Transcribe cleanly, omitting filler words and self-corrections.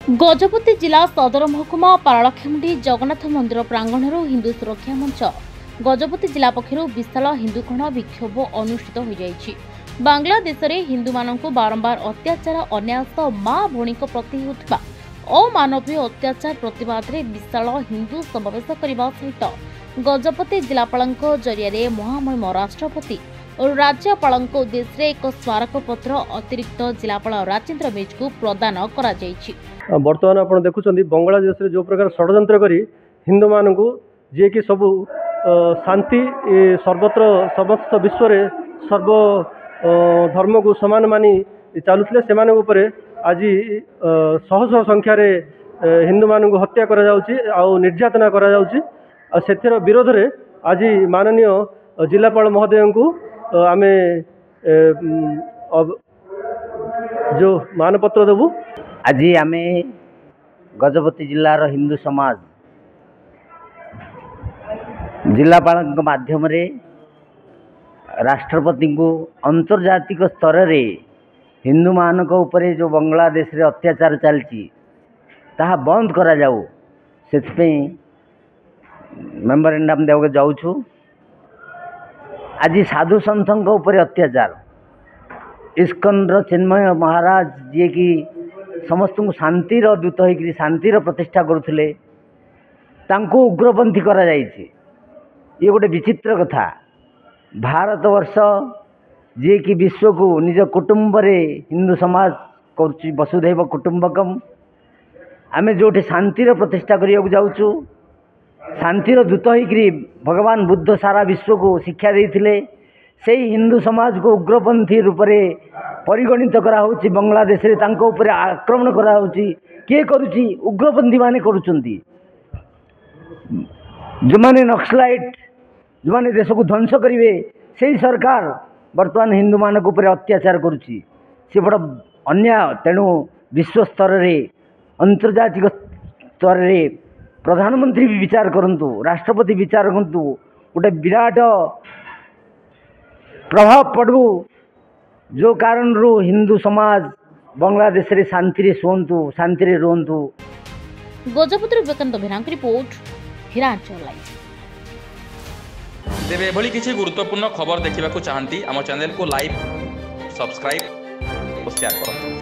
गजपति जिला सदर महकुमा पारलाखेमुंडी जगन्नाथ मंदिर प्रांगणर हिंदू सुरक्षा मंच गजपति जिला पक्षर विशाल हिंदुकोण विक्षोभ अनुष्ठित हो जाइछि। बांग्लादेश रे हिंदू मानक बारंबार अत्याचार अन्याय मां भौणी प्रति होता अमानवीय अत्याचार प्रतिवाद रे विशाल हिंदू समावेश करने सहित गजपति जिलापाल जरिया महामहिम राष्ट्रपति और राज्यपाल उद्देश्य एक स्मारक पत्र अतिरिक्त जिलापाल राजेन्द्र मेज को प्रदान करा जाइछि। बर्तमान आप देखुं बांग्लादेश रे जो प्रकार षड्यंत्र करी हिंदू मान जी कि सब शांति सर्वत्र समस्त विश्व रे सर्व धर्म को समान मानी चलुले से आज शह शह संख्यार हिंदू मान हत्या करा जाउछि आउ निर्यातना करा जाउछि। से विरोध रे आज माननीय जिलापाल महोदय को आमे जो मानपत्र देबू। आज आम गजपति जिलार हिंदू समाज जिलापाल माध्यम रे राष्ट्रपति को अंतर्जातिक स्तर रे हिंदू मानक उपरे जो बांग्लादेश रे अत्याचार चलती ताहा बंद करा जाऊ से मेमोरेंडम देवके जाऊँ। आज साधु संतों उपरे अत्याचार इस्कन चिन्मय महाराज जी की समस्त को शांतिर दूत होकर शांतिर प्रतिष्ठा करुले तांको उग्रपंथी करा जाइए। ये गोटे विचित्र कथा। भारत वर्ष जी की विश्व को निज कुटुंब रे हिंदू समाज कर वसुधैव कुटुंबकम आमे जोटे शांतिर प्रतिष्ठा करने जाऊँ। शांतिर दूत होकर भगवान बुद्ध सारा विश्व को शिक्षा देते से हिंदू समाज को उग्रपंथी रूप से परिगणित करा होची। बांग्लादेश रे तांको ऊपर आक्रमण करा होची। किए करुची? उग्रपंथी माने करुचंती। जो माने नक्सलाइट जो माने देश को ध्वंस करिवे से सरकार वर्तमान हिंदू मानक ऊपर अत्याचार करुची। से बड़ अन्याय। तेणु विश्व स्तर रे अंतर्जातिक स्तर रे प्रधानमंत्री भी विचार करंतु, राष्ट्रपति विचार करंतु, गोटे विराट प्रभाव पड़ू जो कारण रू हिंदू समाज बांग्लादेश रे शांति रे सोंतु, शांति रे रोंतु। गजपति विवेकानंद भेरांक रिपोर्ट हिरांचल लाइव। तेरे एभली किसी गुरुत्वपूर्ण खबर देखा चाहती आम चैनल को लाइक, सब्सक्राइब और शेयर करें।